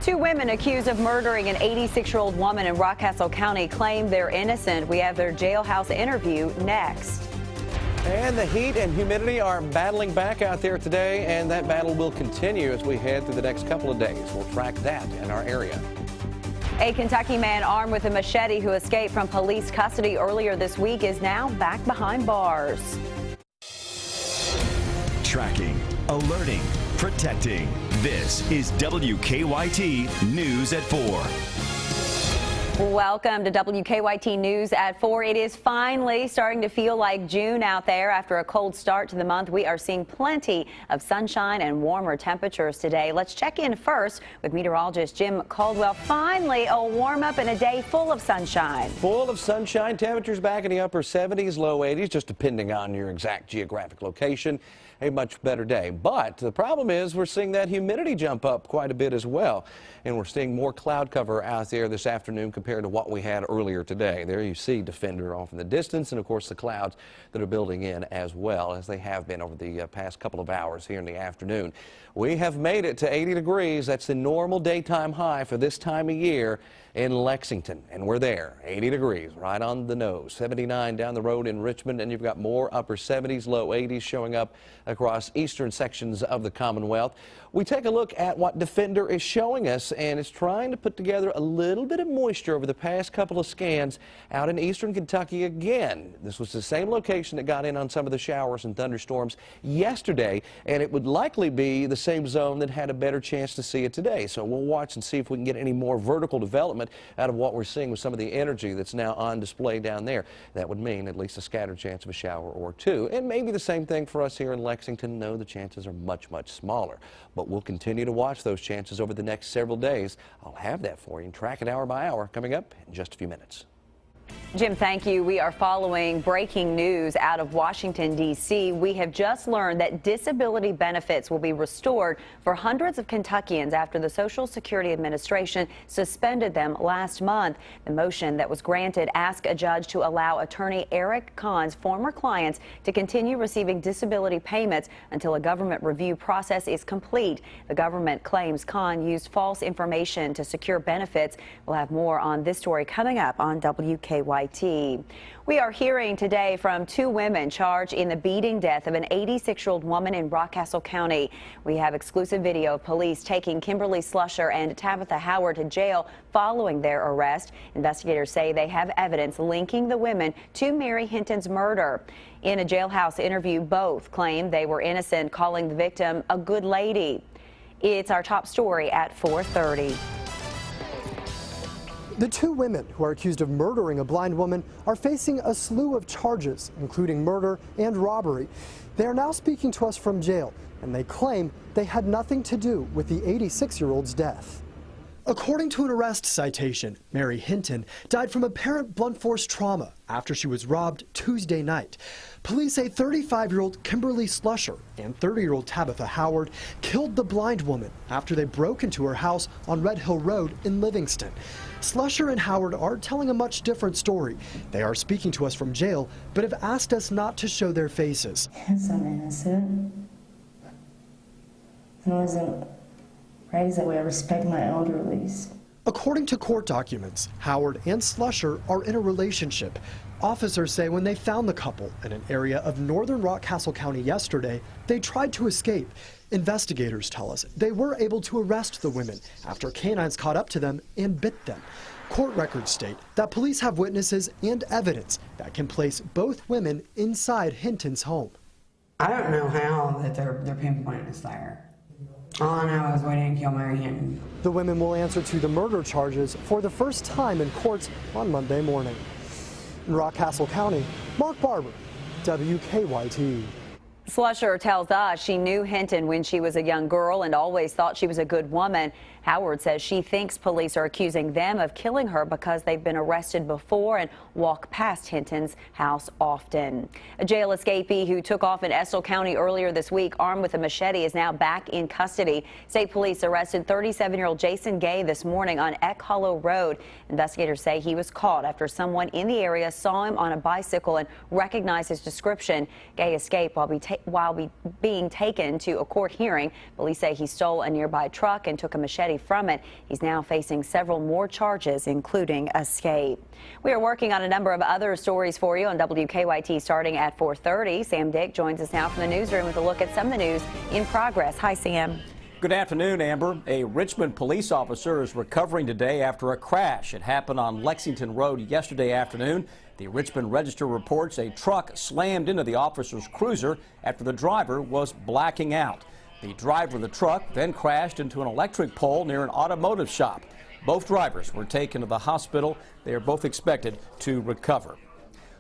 Two women accused of murdering an 86-year-old woman in Rockcastle County claim they're innocent. We have their jailhouse interview next. And the heat and humidity are battling back out there today, and that battle will continue as we head through the next couple of days. We'll track that in our area. A Kentucky man armed with a machete who escaped from police custody earlier this week is now back behind bars. Tracking, alerting, protecting. This is WKYT News at 4. Welcome to WKYT News at 4. It is finally starting to feel like June out there. After a cold start to the month, we are seeing plenty of sunshine and warmer temperatures today. Let's check in first with meteorologist Jim Caldwell. Finally, a warm up and a day full of sunshine. Full of sunshine, temperatures back in the upper 70s, low 80s, just depending on your exact geographic location. A much better day. But the problem is we're seeing that humidity jump up quite a bit as well. And we're seeing more cloud cover out there this afternoon compared to what we had earlier today. There you see Defender off in the distance, and of course the clouds that are building in as well, as they have been over the past couple of hours here in the afternoon. We have made it to 80 degrees. That's the normal daytime high for this time of year in Lexington, and we're there, 80 degrees, right on the nose. 79 down the road in Richmond, and you've got more upper 70s, low 80s showing up across eastern sections of the Commonwealth. We take a look at what Defender is showing us, and it's trying to put together a little bit of moisture over the past couple of scans out in eastern Kentucky again. This was the same location that got in on some of the showers and thunderstorms yesterday, and it would likely be the same zone that had a better chance to see it today. So we'll watch and see if we can get any more vertical development out of what we're seeing with some of the energy that's now on display down there. That would mean at least a scattered chance of a shower or two. And maybe the same thing for us here in Lexington. No, the chances are much, much smaller. But we'll continue to watch those chances over the next several days. I'll have that for you and track it hour by hour coming up in just a few minutes. Jim, thank you. We are following breaking news out of Washington, D.C. We have just learned that disability benefits will be restored for hundreds of Kentuckians after the Social Security Administration suspended them last month. The motion that was granted asked a judge to allow attorney Eric Kahn's former clients to continue receiving disability payments until a government review process is complete. The government claims Kahn used false information to secure benefits. We'll have more on this story coming up on WKYT. We are hearing today from two women charged in the beating death of an 86-year-old woman in Rockcastle County. We have exclusive video of police taking Kimberly Slusher and Tabitha Howard to jail following their arrest. Investigators say they have evidence linking the women to Mary Hinton's murder. In a jailhouse interview, both claim they were innocent, calling the victim a good lady. It's our top story at 4:30. The two women who are accused of murdering a blind woman are facing a slew of charges, including murder and robbery. They are now speaking to us from jail, and they claim they had nothing to do with the 86-year-old's death. According to an arrest citation, Mary Hinton died from apparent blunt force trauma after she was robbed Tuesday night. Police say 35-year-old Kimberly Slusher and 30-year-old Tabitha Howard killed the blind woman after they broke into her house on Red Hill Road in Livingston. Slusher and Howard are telling a much different story. They are speaking to us from jail, but have asked us not to show their faces. Yes, I'm innocent. I wasn't raised that way. I respect my elderlies. According to court documents, Howard and Slusher are in a relationship. Officers say when they found the couple in an area of northern Rockcastle County yesterday, they tried to escape. Investigators tell us they were able to arrest the women after canines caught up to them and bit them. Court records state that police have witnesses and evidence that can place both women inside Hinton's home. I don't know how that their pinpoint is there. All I know is we didn't kill Mary Hinton. The women will answer to the murder charges for the first time in courts on Monday morning. In Rockcastle County, Mark Barber, WKYT. Slusher tells us she knew Hinton when she was a young girl and always thought she was a good woman. Howard says she thinks police are accusing them of killing her because they've been arrested before and walk past Hinton's house often. A jail escapee who took off in Estill County earlier this week armed with a machete is now back in custody. State police arrested 37-year-old Jason Gay this morning on Eck Hollow Road. Investigators say he was caught after someone in the area saw him on a bicycle and recognized his description. Gay escaped while being taken being taken to a court hearing. Police say he stole a nearby truck and took a machete from it. He's now facing several more charges, including escape. We are working on a number of other stories for you on WKYT starting at 4:30. Sam Dick joins us now from the newsroom with a look at some of the news in progress. Hi, Sam. Good afternoon, Amber. A Richmond police officer is recovering today after a crash. It happened on Lexington Road yesterday afternoon. The Richmond Register reports a truck slammed into the officer's cruiser after the driver was blacking out. The driver of the truck then crashed into an electric pole near an automotive shop. Both drivers were taken to the hospital. They are both expected to recover.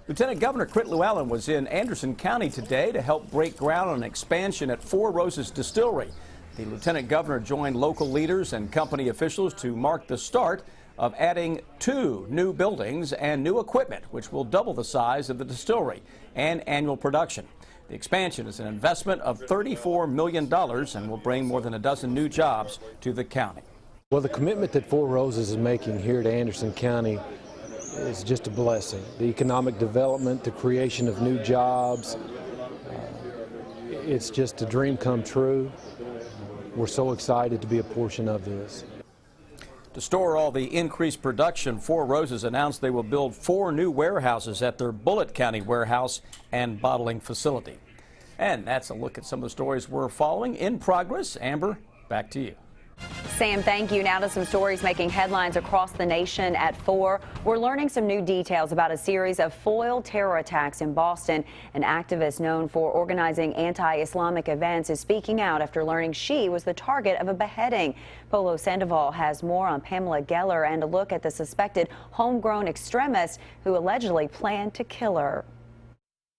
Lieutenant Governor Crit Llewellyn was in Anderson County today to help break ground on an expansion at Four Roses Distillery. The Lieutenant Governor joined local leaders and company officials to mark the start of adding 2 new buildings and new equipment, which will double the size of the distillery and annual production. The expansion is an investment of $34 million and will bring more than a dozen new jobs to the county. Well, the commitment that Four Roses is making here to Anderson County is just a blessing. The economic development, the creation of new jobs, it's just a dream come true. We're so excited to be a portion of this. To store all the increased production, Four Roses announced they will build 4 new warehouses at their Bullitt County warehouse and bottling facility. And that's a look at some of the stories we're following in progress. Amber, back to you. Sam, thank you. Now to some stories making headlines across the nation at 4. We're learning some new details about a series of foiled terror attacks in Boston. An activist known for organizing anti-Islamic events is speaking out after learning she was the target of a beheading. Polo Sandoval has more on Pamela Geller and a look at the suspected homegrown extremist who allegedly planned to kill her.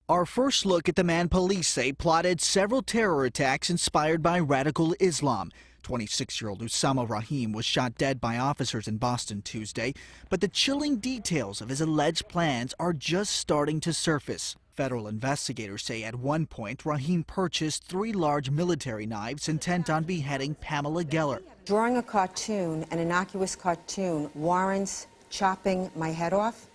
Our first look at the man police say plotted several terror attacks inspired by radical Islam. 26-year-old Usama Rahim was shot dead by officers in Boston Tuesday, but the chilling details of his alleged plans are just starting to surface. Federal investigators say at one point Rahim purchased 3 large military knives intent on beheading Pamela Geller. Drawing a cartoon, an innocuous cartoon, warrants chopping my head off?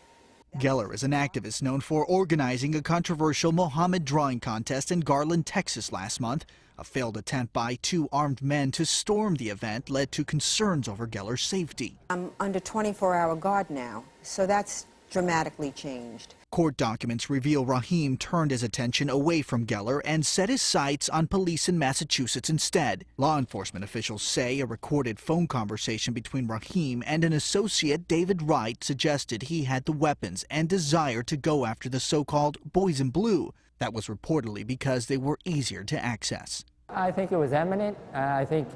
Geller is an activist known for organizing a controversial Mohammed drawing contest in Garland, Texas last month. A failed attempt by 2 armed men to storm the event led to concerns over Geller's safety. I'm under 24-hour guard now, so that's dramatically changed. Court documents reveal Rahim turned his attention away from Geller and set his sights on police in Massachusetts instead. Law enforcement officials say a recorded phone conversation between Rahim and an associate, David Wright, suggested he had the weapons and desire to go after the so-called boys in blue. That was reportedly because they were easier to access. I think it was imminent. I think,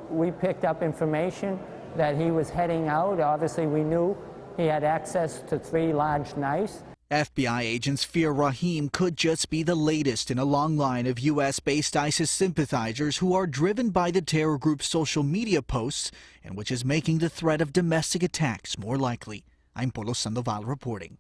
we picked up information that he was heading out. Obviously, we knew he had access to 3 large knives. FBI agents fear Rahim could just be the latest in a long line of U.S.-based ISIS sympathizers who are driven by the terror group's social media posts, and which is making the threat of domestic attacks more likely. I'm Polo Sandoval reporting.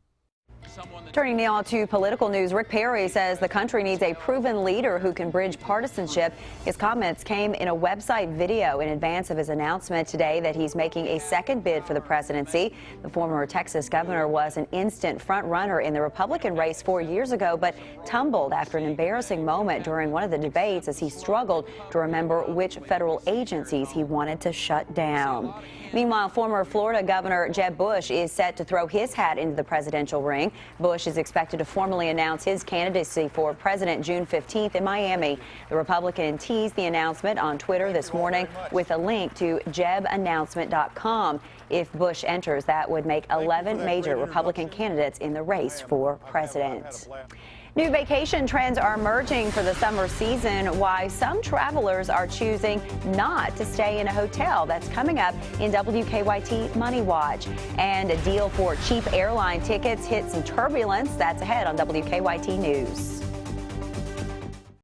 Turning now to political news, Rick Perry says the country needs a proven leader who can bridge partisanship. His comments came in a website video in advance of his announcement today that he's making a second bid for the presidency. The former Texas governor was an instant front runner in the Republican race 4 years ago, but tumbled after an embarrassing moment during one of the debates as he struggled to remember which federal agencies he wanted to shut down. Meanwhile, former Florida Governor Jeb Bush is set to throw his hat into the presidential ring. Bush is expected to formally announce his candidacy for president June 15th in Miami. The Republican teased the announcement on Twitter this morning with a link to jebannouncement.com. If Bush enters, that would make 11 major Republican candidates in the race for president. New vacation trends are emerging for the summer season. Why some travelers are choosing not to stay in a hotel. That's coming up in WKYT Money Watch. And a deal for cheap airline tickets hit some turbulence. That's ahead on WKYT News.